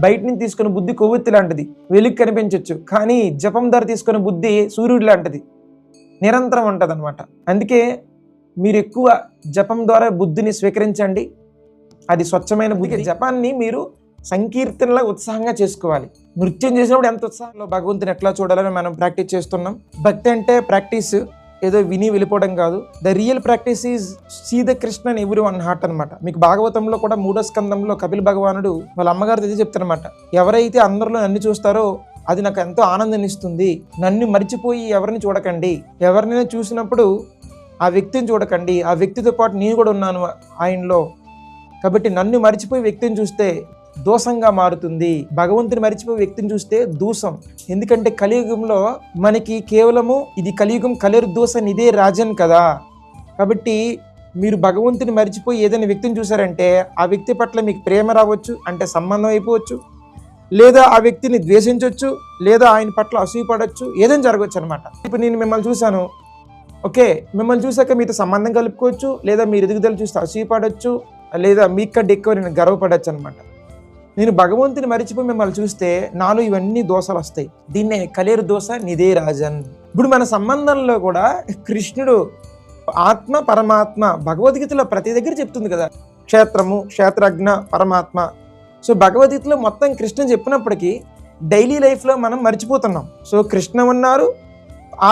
బయట నుంచి తీసుకున్న బుద్ధి కొవ్వొత్తి లాంటిది, వెలుగు కనిపించవచ్చు. కానీ జపం ద్వారా తీసుకున్న బుద్ధి సూర్యుడు లాంటిది, నిరంతరం ఉంటుంది అనమాట. అందుకే మీరు ఎక్కువ జపం ద్వారా బుద్ధిని స్వీకరించండి, అది స్వచ్ఛమైన బుద్ధి. జపాన్ని మీరు సంకీర్తనలా ఉత్సాహంగా చేసుకోవాలి. నృత్యం చేసినప్పుడు ఎంత ఉత్సాహంలో భగవంతుని ఎట్లా చూడాలని మనం ప్రాక్టీస్ చేస్తున్నాం. భక్తి అంటే ప్రాక్టీస్ ఏదో విని వెళ్ళిపోవడం కాదు. The real practice is see the Krishna in everyone heart అనమాట. మీకు భాగవతంలో కూడా 3వ స్కందంలో కపిల భగవానుడు వాళ్ళ అమ్మగారితో ఇది చెప్తారనమాట. ఎవరైతే అందరిలో నన్ను చూస్తారో అది నాకు ఎంతో ఆనందాన్ని ఇస్తుంది. నన్ను మర్చిపోయి ఎవరిని చూడకండి, ఎవరినైనా చూసినప్పుడు ఆ వ్యక్తిని చూడకండి, ఆ వ్యక్తితో పాటు నేను కూడా ఉన్నాను ఆయనలో. కాబట్టి నన్ను మర్చిపోయి వ్యక్తిని చూస్తే దోషంగా మారుతుంది, భగవంతుని మర్చిపోయి వ్యక్తిని చూస్తే దూషం. ఎందుకంటే కలియుగంలో మనకి కేవలము ఇది కలియుగం, కలిరు దోష నిదే రాజన్ కదా. కాబట్టి మీరు భగవంతుని మర్చిపోయి ఏదైనా వ్యక్తిని చూసారంటే ఆ వ్యక్తి పట్ల మీకు ప్రేమ రావచ్చు, అంటే సంబంధం అయిపోవచ్చు, లేదా ఆ వ్యక్తిని ద్వేషించవచ్చు, లేదా ఆయన పట్ల అసూయపడవచ్చు, ఏదైనా జరగవచ్చు అనమాట. ఇప్పుడు నేను మిమ్మల్ని చూశాను, ఓకే, మిమ్మల్ని చూసాక మీతో సంబంధం కలుపుకోవచ్చు, లేదా మీరు ఎదుగుదల చూస్తే అసూయపడవచ్చు, లేదా మీకంటే ఎక్కువ నేను గర్వపడవచ్చు అనమాట. నేను భగవంతుని మరిచిపోయి మిమ్మల్ని చూస్తే నాలో ఇవన్నీ దోషాలు వస్తాయి. దీన్నే కలిరు దోష నిదే రాజన్. ఇప్పుడు మన సంబంధంలో కూడా కృష్ణుడు ఆత్మ పరమాత్మ భగవద్గీతలో ప్రతి దగ్గర చెప్తుంది కదా, క్షేత్రము క్షేత్రజ్ఞ పరమాత్మ. సో భగవద్గీతలో మొత్తం కృష్ణ చెప్పినప్పటికీ డైలీ లైఫ్లో మనం మర్చిపోతున్నాం. సో కృష్ణ ఉన్నారు,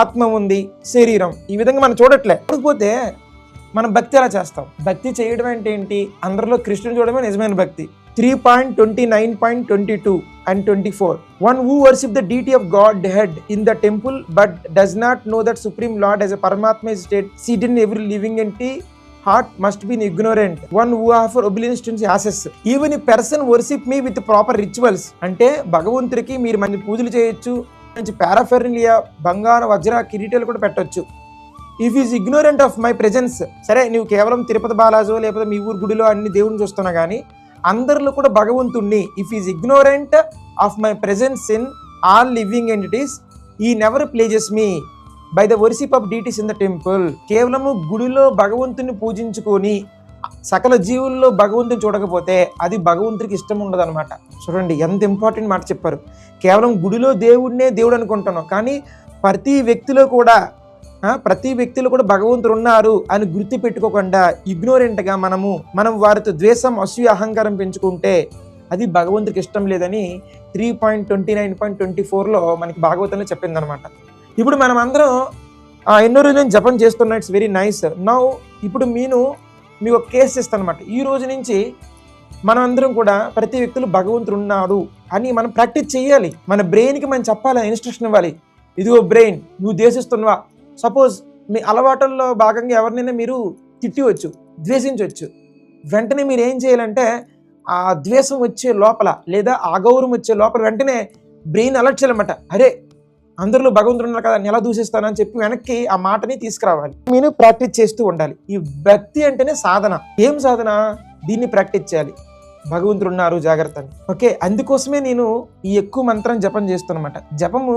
ఆత్మ ఉంది, శరీరం, ఈ విధంగా మనం చూడట్లే. కాకపోతే మనం భక్తి ఎలా చేస్తాం? భక్తి చేయడం అంటే ఏంటి? అందరిలో కృష్ణుని చూడడమే నిజమైన భక్తి. 3.29.22 and 24. One who worship the deity of Godhead in the temple but does not know that Supreme Lord as a Paramatma is seated in every living entity heart must be ignorant. One who offer obedience to his asses. Even a person worship me with proper rituals. అంటే భగవంతుడికి మీరు మంచి పూజలు చేయొచ్చు, మంచి పారాఫెర్నిలియా, బంగారు వజ్ర కిరీటాలు కూడా పెట్టొచ్చు. If is ignorant of my presence. సరే, నువ్వు కేవలం తిరుపతి బాలాజో లేకపోతే మీ ఊరు గుడిలో అన్ని దేవుడిని చూస్తున్నా కానీ అందరిలో కూడా భగవంతుణ్ణి, if is ignorant of my presence in all living entities he never pleases me by the worship of deities in the temple. కేవలము గుడిలో భగవంతుని పూజించుకొని సకల జీవుల్లో భగవంతుని చూడకపోతే అది భగవంతుడికి ఇష్టం ఉండదు అనమాట. చూడండి ఎంత ఇంపార్టెంట్ మాట చెప్పారు. కేవలం గుడిలో దేవుడినే దేవుడు అనుకుంటున్నాం, కానీ ప్రతి వ్యక్తిలో కూడా భగవంతుడు ఉన్నారు అని గుర్తు పెట్టుకోకుండా ఇగ్నోరెంట్గా మనం వారితో ద్వేషం, అసూయ, అహంకారం పెంచుకుంటే అది భగవంతుడికి ఇష్టం లేదని 3.29.24లో మనకి భాగవతంలో చెప్పింది అనమాట. ఇప్పుడు మనం అందరం ఎన్నో రోజులు జపం చేస్తున్నా, ఇట్స్ వెరీ నైస్. నౌ ఇప్పుడు మీకు ఒక కేసు ఇస్తాను అనమాట. ఈ రోజు నుంచి మనం అందరం కూడా ప్రతి వ్యక్తులు భగవంతుడు ఉన్నాడు అని మనం ప్రాక్టీస్ చేయాలి. మన బ్రెయిన్కి మనం చెప్పాలి, ఇన్స్ట్రక్షన్ ఇవ్వాలి. ఇదిగో బ్రెయిన్, నువ్వు ద్వేషిస్తున్నావా? సపోజ్ మీ అలవాటుల్లో భాగంగా ఎవరినైనా మీరు తిట్టివచ్చు, ద్వేషించవచ్చు. వెంటనే మీరు ఏం చేయాలంటే ఆ ద్వేషం వచ్చే లోపల లేదా అగౌరవం వచ్చే లోపల వెంటనే బ్రెయిన్ అలర్ట్ చేయాలన్నమాట. అరే, అందరిలో భగవంతుడు ఉన్నారు కదా, నేను ఎలా దూషిస్తానని చెప్పి వెనక్కి ఆ మాటని తీసుకురావాలి. మీరు ప్రాక్టీస్ చేస్తూ ఉండాలి. ఈ భక్తి అంటేనే సాధన. ఏం సాధన? దీన్ని ప్రాక్టీస్ చేయాలి. భగవంతుడు ఉన్నారు, జాగ్రత్త అని. ఓకే, అందుకోసమే నేను ఈ ఎక్కువ మంత్రం జపం చేస్తున్నమాట. జపము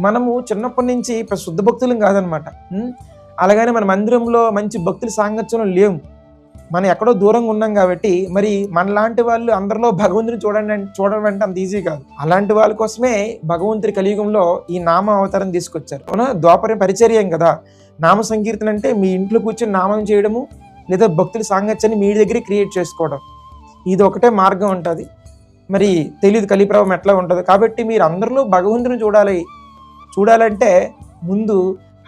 మనము చిన్నప్పటి నుంచి శుద్ధ భక్తులం కాదనమాట. అలాగనే మన మందిరంలో మంచి భక్తుల సాంగత్యంలో లేము, మనం ఎక్కడో దూరంగా ఉన్నాం. కాబట్టి మరి మనలాంటి వాళ్ళు అందరిలో భగవంతుని చూడడం అంటే అంత ఈజీ కాదు. అలాంటి వాళ్ళ కోసమే భగవంతుడి కలియుగంలో ఈ నామ అవతారం తీసుకొచ్చారు. ద్వాపర పరిచర్యం కదా నామ సంకీర్తన అంటే. మీ ఇంట్లో కూర్చొని నామం చేయడము లేదా భక్తుల సాంగత్యాన్ని మీ దగ్గర క్రియేట్ చేసుకోవడం, ఇది ఒకటే మార్గం ఉంటుంది. మరి తెలియదు కలిప్రభం ఎట్లా ఉంటుంది. కాబట్టి మీరు అందరిలో భగవంతుని చూడాలంటే ముందు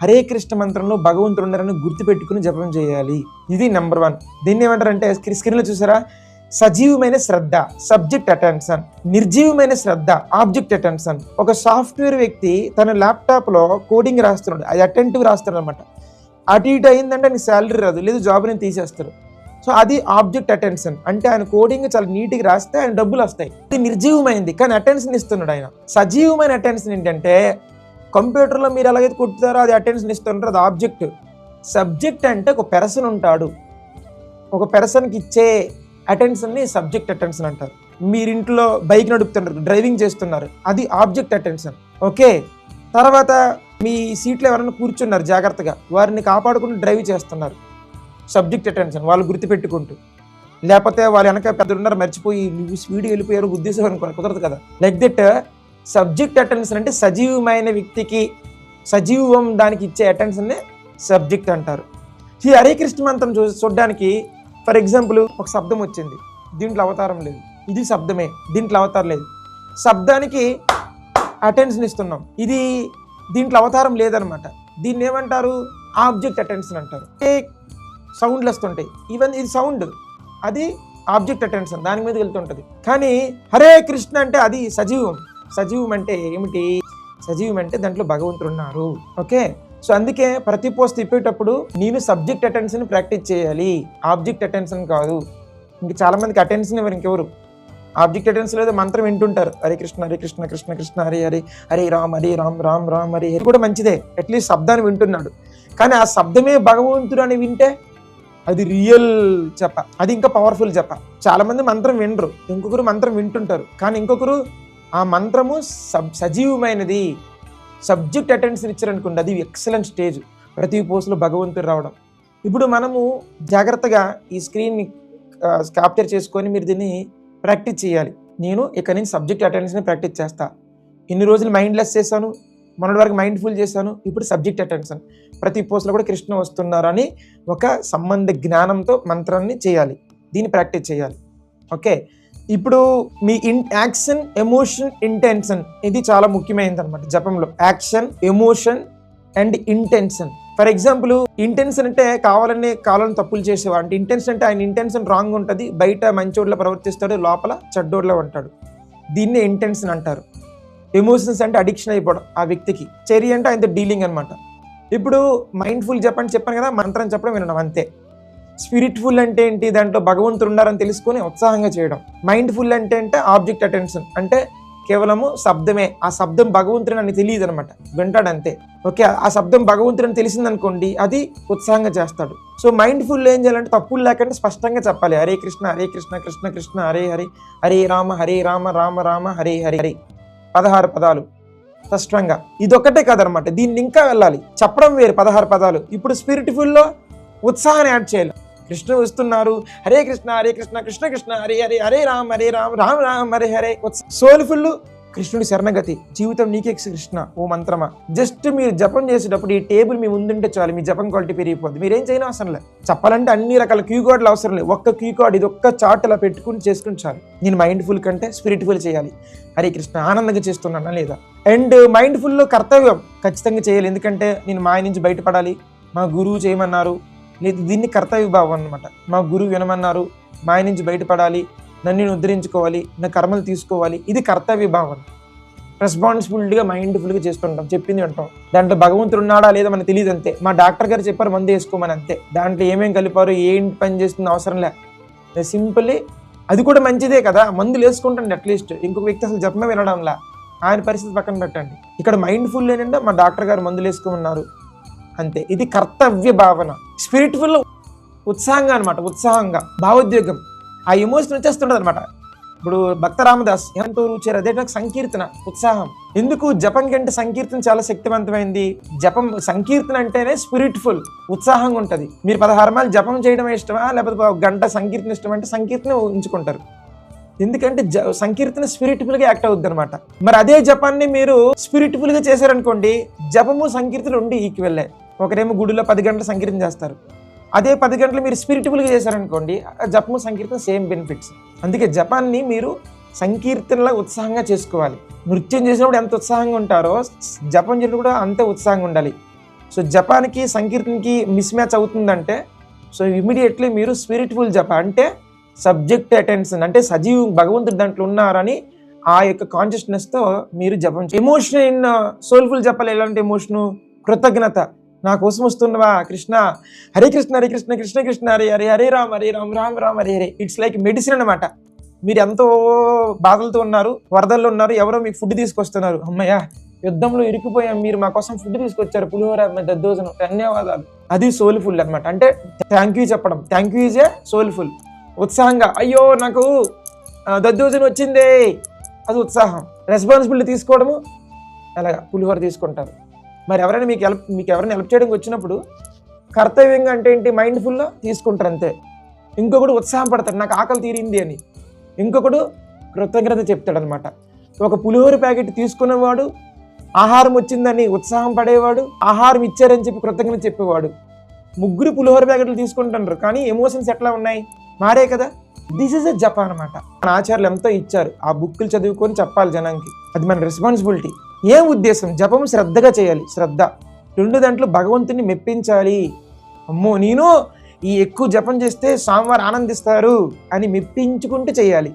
హరే కృష్ణ మంత్రంలో భగవంతుడు ఉన్నారని గుర్తుపెట్టుకుని జపం చేయాలి. ఇది నెంబర్ 1. దీన్ని ఏమంటారంటే స్క్రీన్లో చూసారా, సజీవమైన శ్రద్ధ సబ్జెక్ట్ అటెన్షన్, నిర్జీవమైన శ్రద్ధ ఆబ్జెక్ట్ అటెన్షన్. ఒక సాఫ్ట్వేర్ వ్యక్తి తన ల్యాప్టాప్లో కోడింగ్ రాస్తున్నాడు, అది అటెంటివ్ రాస్తాడు అనమాట. అటు ఇటు అయిందంటే ఆయనకి శాలరీ రాదు, లేదు జాబ్ని తీసేస్తారు. సో అది ఆబ్జెక్ట్ అటెన్షన్. అంటే ఆయన కోడింగ్ చాలా నీట్గా రాస్తే ఆయన డబ్బులు వస్తాయి. ఇది నిర్జీవమైంది, కానీ అటెన్షన్ ఇస్తున్నాడు ఆయన. సజీవమైన అటెన్షన్ ఏంటంటే కంప్యూటర్లో మీరు ఎలాగైతే కొట్టుతారో అది అటెన్షన్ ఇస్తుంటారు, అది ఆబ్జెక్ట్. సబ్జెక్ట్ అంటే ఒక పర్సన్ ఉంటాడు, ఒక పర్సన్కి ఇచ్చే అటెన్షన్ని సబ్జెక్ట్ అటెన్షన్ అంటారు. మీరు ఇంట్లో బైక్ నడుపుతున్నారు, డ్రైవింగ్ చేస్తున్నారు, అది ఆబ్జెక్ట్ అటెన్షన్. ఓకే, తర్వాత మీ సీట్లో ఎవరైనా కూర్చున్నారు జాగ్రత్తగా, వారిని కాపాడుకుంటూ డ్రైవ్ చేస్తున్నారు, సబ్జెక్ట్ అటెన్షన్, వాళ్ళు గుర్తుపెట్టుకుంటూ. లేకపోతే వాళ్ళు వెనక పెద్ద ఉన్నారు మర్చిపోయి నువ్వు స్పీడ్ వెళ్ళిపోయారు ఉద్దేశం అనుకోవాలి, కుదరదు కదా. లైక్ దట్ సబ్జెక్ట్ అటెన్షన్ అంటే సజీవమైన వ్యక్తికి సజీవం దానికి ఇచ్చే అటెన్షన్నే సబ్జెక్ట్ అంటారు. ఈ హరే కృష్ణ మంత్రం చూడడానికి ఫర్ ఎగ్జాంపుల్ ఒక శబ్దం వచ్చింది, దీంట్లో అవతారం లేదు, ఇది శబ్దమే, దీంట్లో అవతారం లేదు. శబ్దానికి అటెన్షన్ ఇస్తున్నాం, ఇది దీంట్లో అవతారం లేదనమాట. దీన్ని ఏమంటారు? ఆబ్జెక్ట్ అటెన్షన్ అంటారు. సౌండ్లు వస్తుంటాయి, ఈవెన్ ఇది సౌండ్, అది ఆబ్జెక్ట్ అటెన్షన్ దాని మీద వెళ్తుంటుంది. కానీ హరే కృష్ణ అంటే అది సజీవం. సజీవం అంటే ఏమిటి? సజీవం అంటే దాంట్లో భగవంతుడు ఉన్నారు. ఓకే, సో అందుకే ప్రతి పోస్ట్ తిప్పేటప్పుడు నేను సబ్జెక్ట్ అటెన్షన్ ప్రాక్టీస్ చేయాలి, ఆబ్జెక్ట్ అటెన్షన్ కాదు. ఇంక చాలా మందికి అటెన్షన్ ఎవరు, ఇంకెవరు ఆబ్జెక్ట్ అటెన్షన్ లేదు, మంత్రం వింటుంటారు, హరే కృష్ణ కృష్ణ కృష్ణ హరే హరే, హరే రామ్ రామ్ రామ్ హరే హరే కూడా మంచిదే, అట్లీస్ట్ శబ్దాన్ని వింటున్నాడు. కానీ ఆ శబ్దమే భగవంతుడు అని వింటే అది రియల్ జప, అది ఇంకా పవర్ఫుల్ జప. చాలా మంది మంత్రం వినరు, ఇంకొకరు మంత్రం వింటుంటారు, కానీ ఇంకొకరు ఆ మంత్రము సజీవమైనది, సబ్జెక్ట్ అటెన్షన్ ఇచ్చారనుకోండి, అది ఎక్సలెంట్ స్టేజ్ ప్రతి పోస్ట్లో భగవంతుడు రావడం. ఇప్పుడు మనము జాగ్రత్తగా ఈ స్క్రీన్ని క్యాప్చర్ చేసుకొని మీరు దీన్ని ప్రాక్టీస్ చేయాలి. నేను ఇక్కడ నుంచి సబ్జెక్ట్ అటెన్షన్ ప్రాక్టీస్ చేస్తా. ఇన్ని రోజులు మైండ్లెస్ చేశాను, మొన్నటి వరకు మైండ్ఫుల్ చేశాను, ఇప్పుడు సబ్జెక్ట్ అటెన్షన్. ప్రతి పోస్ట్లో కూడా కృష్ణ వస్తున్నారని ఒక సంబంధ జ్ఞానంతో మంత్రాన్ని చేయాలి, దీన్ని ప్రాక్టీస్ చేయాలి. ఓకే, ఇప్పుడు మీ యాక్షన్, ఎమోషన్, ఇంటెన్షన్ ఇది చాలా ముఖ్యమైనది అనమాట జపంలో. Action, emotion and intention. For example intention అంటే కావాలని తప్పులు చేసేవా అంటే ఇంటెన్షన్ అంటే ఆయన ఇంటెన్షన్ రాంగ్ ఉంటుంది, బయట మంచోడ్లా ప్రవర్తిస్తాడు, లోపల చెడ్డోడ్లా ఉంటాడు, దీన్నే ఇంటెన్షన్ అంటారు. ఎమోషన్స్ అంటే అడిక్షన్ అయిపోవడం ఆ వ్యక్తికి, చర్య అంటే ఆయనతో డీలింగ్ అనమాట. ఇప్పుడు మైండ్ఫుల్ చెప్పాను కదా, మంత్రం చెప్పడం వినడం అంతే. స్పిరిట్ఫుల్ అంటే ఏంటి? దాంట్లో భగవంతుడు ఉన్నారని తెలుసుకొని ఉత్సాహంగా చేయడం. మైండ్ఫుల్ అంటే ఆబ్జెక్ట్ అటెన్షన్ అంటే కేవలము శబ్దమే, ఆ శబ్దం భగవంతుడు అని తెలియదు అనమాట, వింటాడు అంతే. ఓకే, ఆ శబ్దం భగవంతుడు అని తెలిసిందనుకోండి, అది ఉత్సాహంగా చేస్తాడు. సో మైండ్ఫుల్ ఏం చేయాలంటే తప్పులు లేకుండా స్పష్టంగా చెప్పాలి, హరే కృష్ణ కృష్ణ కృష్ణ హరే హరే, హరే రామ రామ రామ హరే హరే హరే, 16 పదాలు స్పష్టంగా. ఇదొక్కటే కదనమాట, దీన్ని ఇంకా వెళ్ళాలి, చెప్పడం వేరు 16 పదాలు. ఇప్పుడు స్పిరిట్ఫుల్లో ఉత్సాహాన్ని యాడ్ చేయాలి. కృష్ణ వస్తున్నారు, హరే కృష్ణ కృష్ణ కృష్ణ హరే హరే, హరే రామ్ రామ్ రామ్ హరే హరే. సోల్ఫుల్ కృష్ణుడి శరణగతి, జీవితం నీకే కృష్ణ ఓ మంత్రమా. జస్ట్ మీరు జపం చేసేటప్పుడు ఈ టేబుల్ మీ ముందుంటే చాలు, మీ జపం క్వాలిటీ పెరిగిపోద్ది. మీరేం చేయని అవసరం లేదు. చెప్పాలంటే అన్ని రకాల క్యూ కార్డులు అవసరం లేదు, ఒక్క క్యూ కార్డ్, ఇది ఒక్క చార్ట్ అలా పెట్టుకుని చేసుకుని చాలు. నేను మైండ్ఫుల్ కంటే స్పిరిట్ఫుల్ చేయాలి, హరే కృష్ణ ఆనందంగా చేస్తున్నానా లేదా. అండ్ మైండ్ఫుల్లో కర్తవ్యం ఖచ్చితంగా చేయాలి, ఎందుకంటే నేను మాయ నుంచి బయటపడాలి, మా గురువు చేయమన్నారు, లేదు దీన్ని కర్తవ్య భావం అనమాట. మా గురువు వినమన్నారు, మాయ నుంచి బయటపడాలి, నన్ను నేను ఉద్ధరించుకోవాలి, నా కర్మలు తీసుకోవాలి, ఇది కర్తవ్య భావన. రెస్పాన్సిబిలిటీగా మైండ్ఫుల్గా చేస్తుంటాం, చెప్పింది వింటాం. దాంట్లో భగవంతుడు ఉన్నాడా లేదా మనకు తెలియదు అంతే. మా డాక్టర్ గారు చెప్పారు మందు వేసుకోమని అంతే, దాంట్లో ఏమేమి కలిపారు ఏంటి పని చేస్తుంది అవసరం లే. సింపుల్లీ అది కూడా మంచిదే కదా, మందులు వేసుకుంటండి అట్లీస్ట్. ఇంకొక వ్యక్తి అసలు జపమే వినడంలా, ఆయన పరిస్థితి పక్కన పెట్టండి. ఇక్కడ మైండ్ఫుల్ ఏంటంటే మా డాక్టర్ గారు మందులు వేసుకోమన్నారు అంతే, ఇది కర్తవ్య భావన. స్పిరిట్ఫుల్ ఉత్సాహంగా అనమాట, ఉత్సాహంగా భావోద్వేగం, ఆ ఎమోషన్ వచ్చేస్తుంటది అనమాట. ఇప్పుడు భక్త రామదాస్ ఎంతో రుచారు, అదే నాకు సంకీర్తన ఉత్సాహం. ఎందుకు? జపం కంటే సంకీర్తన చాలా శక్తివంతమైంది. జపం సంకీర్తన అంటేనే స్పిరిట్ఫుల్, ఉత్సాహంగా ఉంటుంది. మీరు 16 మాలు జపం చేయడం ఇష్టమా లేకపోతే 1 గంట సంకీర్తన ఇష్టం అంటే సంకీర్తన ఉంచుకుంటారు, ఎందుకంటే సంకీర్తన స్పిరిట్ఫుల్గా యాక్ట్ అవుద్ది అనమాట. మరి అదే జపాన్ని మీరు స్పిరిట్ఫుల్గా చేశారనుకోండి, జపము సంకీర్తన ఉండి ఈక్వెల్లే. ఒకరేమో గుడిలో 10 గంటలు సంకీర్తన చేస్తారు, అదే 10 గంటలు మీరు స్పిరిట్ఫుల్గా చేశారనుకోండి, జపము సంకీర్తన సేమ్ బెనిఫిట్స్. అందుకే జపాన్ని మీరు సంకీర్తనలా ఉత్సాహంగా చేసుకోవాలి. నృత్యం చేసినప్పుడు ఎంత ఉత్సాహంగా ఉంటారో జపం చేసినప్పుడు కూడా అంతే ఉత్సాహంగా ఉండాలి. సో జపానికి సంకీర్తనకి మిస్ మ్యాచ్ అవుతుందంటే, సో ఇమీడియట్లీ మీరు స్పిరిట్ఫుల్ జప అంటే సబ్జెక్ట్ అటెన్షన్ అంటే సజీవం భగవంతుడు దాంట్లో ఉన్నారని ఆ యొక్క కాన్షియస్నెస్తో మీరు జపం. ఎమోషన్ ఇన్ సోల్ఫుల్ జపాలు ఎలాంటి ఎమోషను? కృతజ్ఞత, నా కోసం వస్తున్నవా Krishna, Hare Krishna Krishna Krishna Hare Hare, Hare Ram Ram Ram Hare Hare. It's like medicine అనమాట. మీరు ఎంతో బాధలతో ఉన్నారు, వరదల్లో ఉన్నారు, ఎవరో మీకు ఫుడ్ తీసుకొస్తున్నారు, అమ్మయ్య యుద్ధంలో ఇరికిపోయాం, మీరు మా కోసం ఫుడ్ తీసుకొచ్చారు, పులిహోర దద్దోజనం, ధన్యవాదాలు. అది సోల్ఫుల్ అనమాట. అంటే థ్యాంక్ యూ చెప్పడం, thank you is a soulful. ఉత్సాహంగా అయ్యో నాకు దద్దోజనం వచ్చిందే, అది ఉత్సాహం. రెస్పాన్సిబిలిటీ తీసుకోవడము, అలాగా పులిహోర తీసుకుంటారు. మరి ఎవరైనా మీకు ఎవరైనా హెల్ప్ చేయడానికి వచ్చినప్పుడు కర్తవ్యంగా అంటే ఏంటి? మైండ్ఫుల్లో తీసుకుంటారు అంతే. ఇంకొకడు ఉత్సాహం పడతాడు, నాకు ఆకలి తీరింది అని. ఇంకొకడు కృతజ్ఞత చెప్తాడనమాట. ఒక పులిహోర ప్యాకెట్ తీసుకునేవాడు ఆహారం వచ్చిందని ఉత్సాహం పడేవాడు, ఆహారం ఇచ్చారని చెప్పి కృతజ్ఞత చెప్పేవాడు. ముగ్గురు పులిహోర ప్యాకెట్లు తీసుకుంటున్నారు, కానీ ఎమోషన్స్ ఎట్లా ఉన్నాయి, మారే కదా. దిస్ ఇస్ ఎ జప అనమాట. మన ఆచార్యులు ఎంతో ఇచ్చారు, ఆ బుక్కులు చదువుకొని చెప్పాలి జనానికి, అది మన రెస్పాన్సిబిలిటీ. ఏం ఉద్దేశం, జపం శ్రద్ధగా చేయాలి. శ్రద్ధ 2 దాంట్లో భగవంతుని మెప్పించాలి. అమ్మో నేను ఈ ఎక్కువ జపం చేస్తే స్వామివారు ఆనందిస్తారు అని మెప్పించుకుంటూ చేయాలి.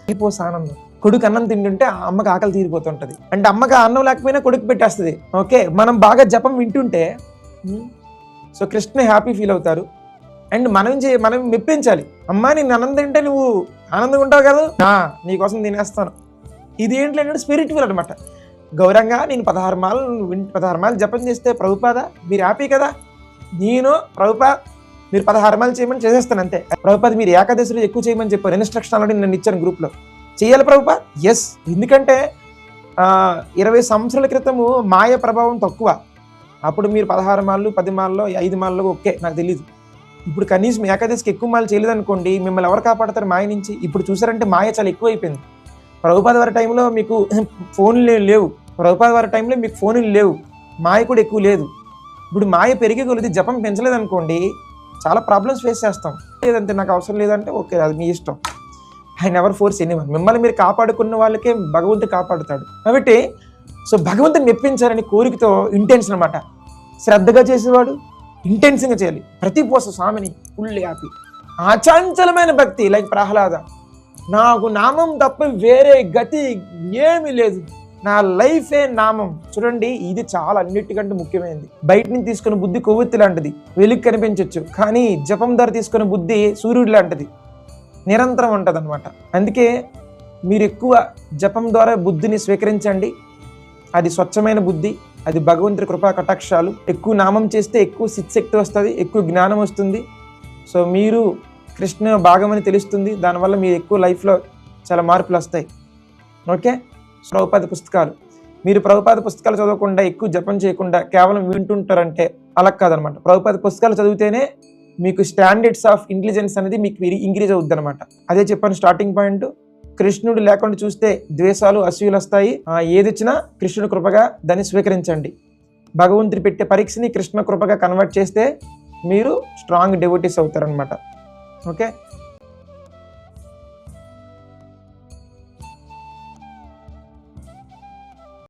అయిపోస ఆనందం. కొడుకు అన్నం తింటుంటే అమ్మకి ఆకలి తీరిపోతుంటది, అంటే అమ్మకి అన్నం లేకపోయినా కొడుకు పెట్టేస్తుంది. ఓకే, మనం బాగా జపం వింటుంటే సో కృష్ణ హ్యాపీ ఫీల్ అవుతారు. అండ్ మనం మెప్పించాలి. అమ్మా నేను అన్నం తింటే నువ్వు ఆనందంగా ఉంటావు కదా, నీకోసం తినేస్తాను. ఇది ఏంటంటే స్పిరిచువల్ అనమాట. గౌరవంగా నేను 16 మాలు జపం చేస్తే ప్రభుపాద మీరు హ్యాపీ కదా, నేను ప్రభుపాద్ మీరు 16 మాలు చేయమని చేసేస్తాను అంతే. ప్రభుపాద్ మీరు ఏకాదశిలో ఎక్కువ చేయమని చెప్పారు, ఇన్స్ట్రక్షన్ ఆల్రెడీ నేను ఇచ్చాను గ్రూప్లో. చేయాలి ప్రభుపాద్, ఎస్. ఎందుకంటే 20 సంవత్సరాల క్రితము మాయ ప్రభావం తక్కువ. అప్పుడు మీరు 16 మాలు 10 మాల్లో 5 మాల్లో ఓకే, నాకు తెలియదు. ఇప్పుడు కనీసం ఏకాదశికి ఎక్కువ మాలు చేయలేదనుకోండి, మిమ్మల్ని ఎవరు కాపాడతారు మాయ నుంచి? ఇప్పుడు చూసారంటే మాయ చాలా ఎక్కువ అయిపోయింది. ప్రభుపాద వారి టైంలో మీకు ఫోన్లు లేవు, ప్రభుపాద వారి టైంలో మీకు ఫోన్లు లేవు, మాయ కూడా ఎక్కువ లేదు. ఇప్పుడు మాయ పెరిగే కొలిది జపం పెంచలేదనుకోండి, చాలా ప్రాబ్లమ్స్ ఫేస్ చేస్తాం. లేదంటే నాకు అవసరం లేదంటే ఓకే, అది మీ ఇష్టం. I never force anyone. మిమ్మల్ని మీరు కాపాడుకున్న వాళ్ళకే భగవంతుడు కాపాడుతాడు. కాబట్టి సో భగవంతుని మెప్పించాలని కోరికతో ఇంటెన్స్ అనమాట. శ్రద్ధగా చేసేవాడు ఇంటెన్స్గా చేయాలి. ప్రతి పోస స్వామిని ఫుల్ హ్యాపీ. అచంచలమైన భక్తి లైక్ ప్రహ్లాద, నాకు నామం తప్ప వేరే గతి ఏమీ లేదు, నా లైఫే నామం. చూడండి, ఇది చాలా అన్నిటికంటే ముఖ్యమైనది. బయట నుంచి తీసుకున్న బుద్ధి కొవ్వొత్తి లాంటిది, వెలుగు కనిపించవచ్చు. కానీ జపం ద్వారా తీసుకున్న బుద్ధి సూర్యుడు లాంటిది, నిరంతరం ఉంటుంది అనమాట. అందుకే మీరు ఎక్కువ జపం ద్వారా బుద్ధిని స్వీకరించండి. అది స్వచ్ఛమైన బుద్ధి, అది భగవంతుడి కృపా కటాక్షాలు. ఎక్కువ నామం చేస్తే ఎక్కువ శక్తి వస్తుంది, ఎక్కువ జ్ఞానం వస్తుంది. సో మీరు కృష్ణ భాగమని తెలుస్తుంది. దానివల్ల మీరు ఎక్కువ లైఫ్లో చాలా మార్పులు వస్తాయి. ఓకే, ప్రభుపాద పుస్తకాలు, మీరు ప్రభుపాద పుస్తకాలు చదవకుండా ఎక్కువ జపం చేయకుండా కేవలం వింటుంటారంటే అలా కాదనమాట. ప్రభుపాద పుస్తకాలు చదివితేనే మీకు స్టాండర్డ్స్ ఆఫ్ ఇంటెలిజెన్స్ అనేది మీకు ఇంక్రీజ్ అవుద్ది అనమాట. అదే చెప్పాను స్టార్టింగ్ పాయింట్. కృష్ణుడు లేకుండా చూస్తే ద్వేషాలు అసూయలు వస్తాయి. ఏది వచ్చినా కృష్ణుడి కృపగా దాన్ని స్వీకరించండి. భగవంతుడు పెట్టే పరీక్షని కృష్ణ కృపగా కన్వర్ట్ చేస్తే మీరు స్ట్రాంగ్ డివోటీస్ అవుతారనమాట. ఓకే.